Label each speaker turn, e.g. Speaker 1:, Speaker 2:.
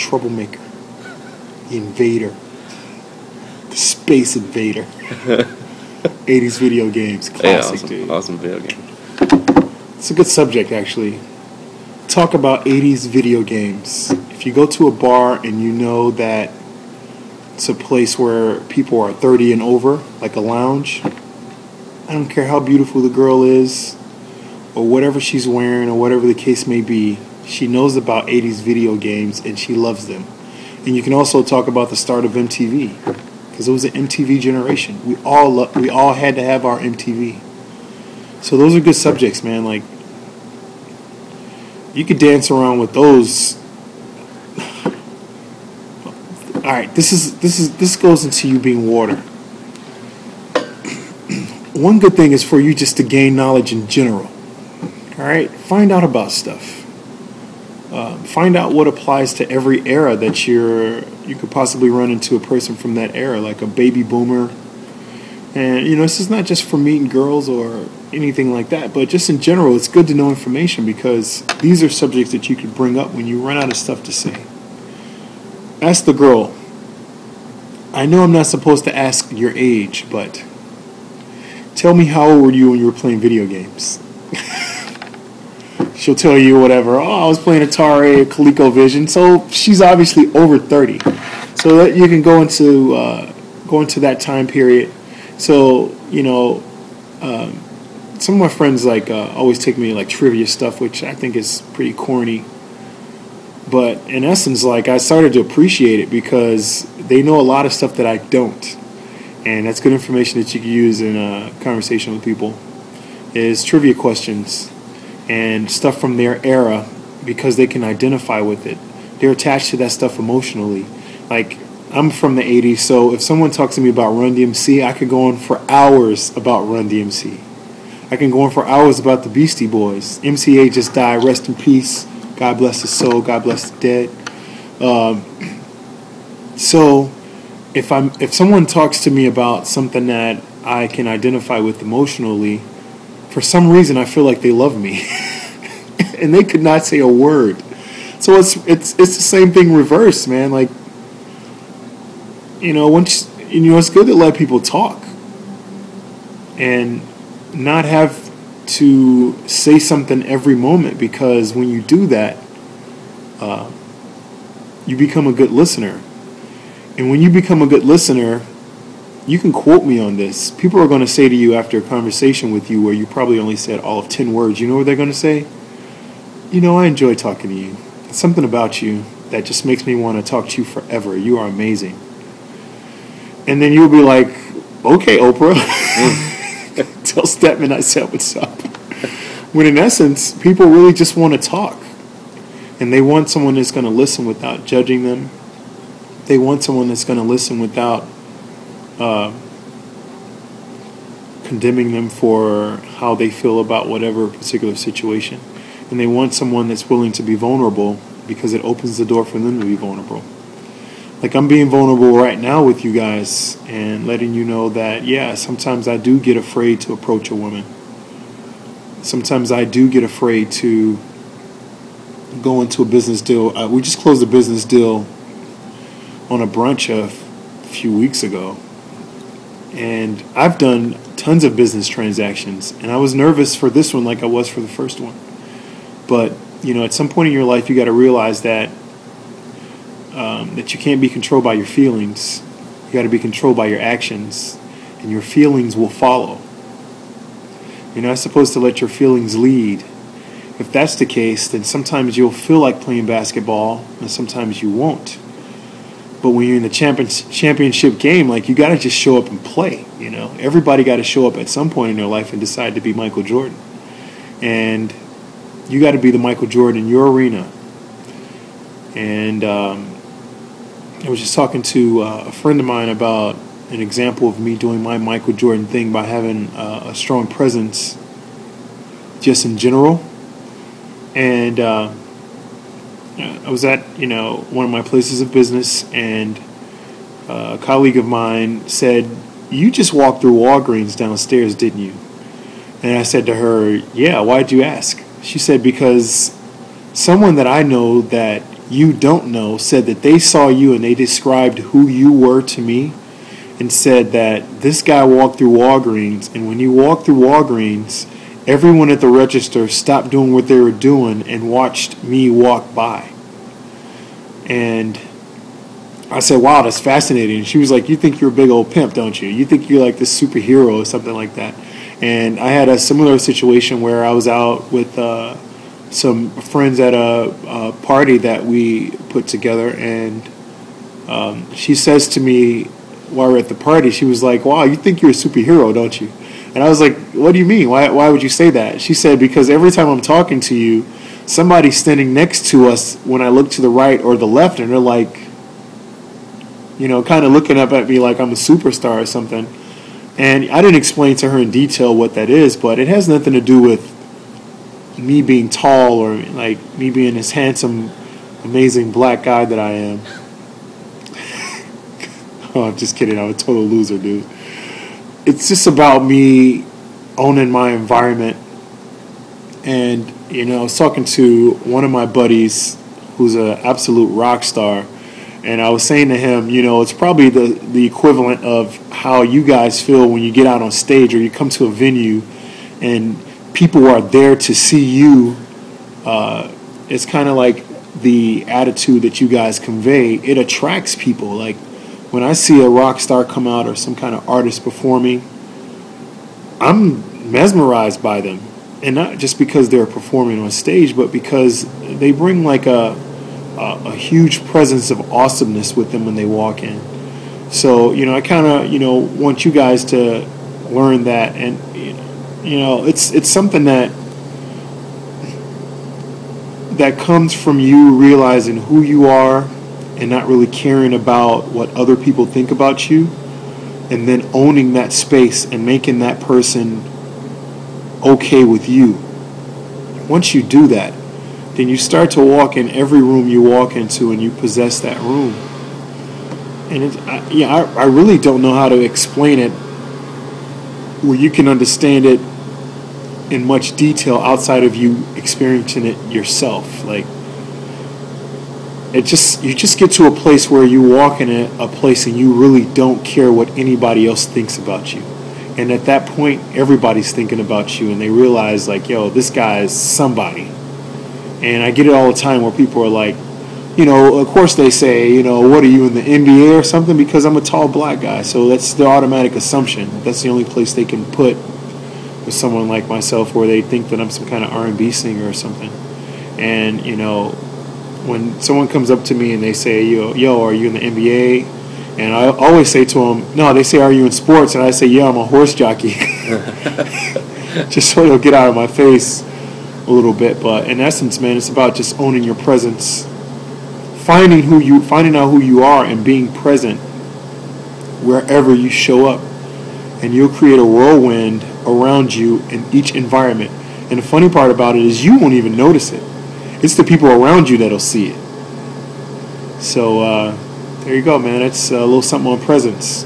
Speaker 1: troublemaker, the invader, the space invader. 80s video games, classic, dude.
Speaker 2: Awesome video game.
Speaker 1: It's a good subject, actually. Talk about 80s video games. If you go to a bar and you know that it's a place where people are 30 and over, like a lounge, I don't care how beautiful the girl is or whatever she's wearing or whatever the case may be, she knows about 80s video games and she loves them. And you can also talk about the start of MTV, because it was an MTV generation. We all had to have our MTV. So those are good subjects, man. Like, you could dance around with those. All right, this goes into you being water. One good thing is for you just to gain knowledge in general. All right, find out about stuff. Find out what applies to every era that you could possibly run into a person from that era, like a baby boomer. And, this is not just for meeting girls or anything like that, but just in general, it's good to know information because these are subjects that you could bring up when you run out of stuff to say. Ask the girl. I know I'm not supposed to ask your age, but tell me how old were you when you were playing video games? She'll tell you whatever. Oh, I was playing Atari, ColecoVision. So she's obviously over 30. So that you can go into that time period. So, some of my friends always take me like trivia stuff, which I think is pretty corny. But in essence, I started to appreciate it because they know a lot of stuff that I don't. And that's good information that you can use in a conversation with people. Is trivia questions and stuff from their era because they can identify with it. They're attached to that stuff emotionally. Like, I'm from the 80s, so if someone talks to me about Run DMC, I could go on for hours about Run DMC. I can go on for hours about the Beastie Boys. MCA just died, rest in peace. God bless his soul, God bless the dead. So if someone talks to me about something that I can identify with emotionally, for some reason I feel like they love me. And they could not say a word. So it's the same thing reversed, man. Like, it's good to let people talk and not have to say something every moment, because when you do that, you become a good listener. And when you become a good listener, you can quote me on this. People are going to say to you after a conversation with you where you probably only said all of 10 words, you know what they're going to say? I enjoy talking to you. It's something about you that just makes me want to talk to you forever. You are amazing. And then you'll be like, okay, Oprah. Tell Stedman I said what's up. When in essence, people really just want to talk. And they want someone that's going to listen without judging them. They want someone that's going to listen without condemning them for how they feel about whatever particular situation. And they want someone that's willing to be vulnerable because it opens the door for them to be vulnerable. Like, I'm being vulnerable right now with you guys and letting you know that, yeah, sometimes I do get afraid to approach a woman. Sometimes I do get afraid to go into a business deal. We just closed a business deal on a brunch a few weeks ago. And I've done tons of business transactions. And I was nervous for this one like I was for the first one. But, at some point in your life, you got to realize that that you can't be controlled by your feelings. You got to be controlled by your actions, and your feelings will follow. You're not supposed to let your feelings lead. If that's the case, then sometimes you'll feel like playing basketball, and sometimes you won't. But when you're in the championship game, you got to just show up and play. Everybody got to show up at some point in their life and decide to be Michael Jordan, and you got to be the Michael Jordan in your arena. And I was just talking to a friend of mine about an example of me doing my Michael Jordan thing by having a strong presence just in general. And I was at, one of my places of business, and a colleague of mine said, "You just walked through Walgreens downstairs, didn't you?" And I said to her, "Yeah, why'd you ask?" She said, "Because someone that I know that you don't know said that they saw you and they described who you were to me and said that this guy walked through Walgreens, and when you walked through Walgreens, everyone at the register stopped doing what they were doing and watched me walk by. And I said, wow, that's fascinating. And she was like, you think you're a big old pimp, don't you? You think you're like this superhero or something like that. And I had a similar situation where I was out with some friends at a party that we put together, and she says to me while we're at the party, she was like, wow, you think you're a superhero, don't you? And I was like, what do you mean? Why would you say that? She said, because every time I'm talking to you, somebody's standing next to us when I look to the right or the left, and they're like, you know, kind of looking up at me like I'm a superstar or something. And I didn't explain to her in detail what that is, but it has nothing to do with me being tall or like me being this handsome, amazing black guy that I am. Oh, I'm just kidding. I'm a total loser, dude. It's just about me owning my environment. And, you know, I was talking to one of my buddies who's an absolute rock star, and I was saying to him, you know, it's probably the equivalent of how you guys feel when you get out on stage or you come to a venue and people are there to see you. It's kind of like the attitude that you guys convey. It attracts people. Like when I see a rock star come out or some kind of artist performing, I'm mesmerized by them. And not just because they're performing on stage, but because they bring like a huge presence of awesomeness with them when they walk in. So, you know, I kind of, you know, want you guys to learn that. And, you know, it's something that comes from you realizing who you are and not really caring about what other people think about you, and then owning that space and making that person okay with you. Once you do that, then you start to walk in every room you walk into and you possess that room. And I really don't know how to explain it where you can understand it in much detail outside of you experiencing it yourself. Like you just get to a place where you walk in a place and you really don't care what anybody else thinks about you. And at that point, everybody's thinking about you, and they realize, like, yo, this guy is somebody. And I get it all the time where people are like, you know, of course they say, you know, what are you in the NBA or something? Because I'm a tall black guy. So that's the automatic assumption. That's the only place they can put with someone like myself where they think that I'm some kind of R&B singer or something. And, you know, when someone comes up to me and they say, yo, are you in the NBA? And I always say to them, no, they say, are you in sports? And I say, yeah, I'm a horse jockey. Just so they'll get out of my face a little bit. But in essence, man, it's about just owning your presence, finding out who you are and being present wherever you show up. And you'll create a whirlwind around you in each environment. And the funny part about it is you won't even notice it. It's the people around you that'll see it. So, there you go, man. It's a little something on presence.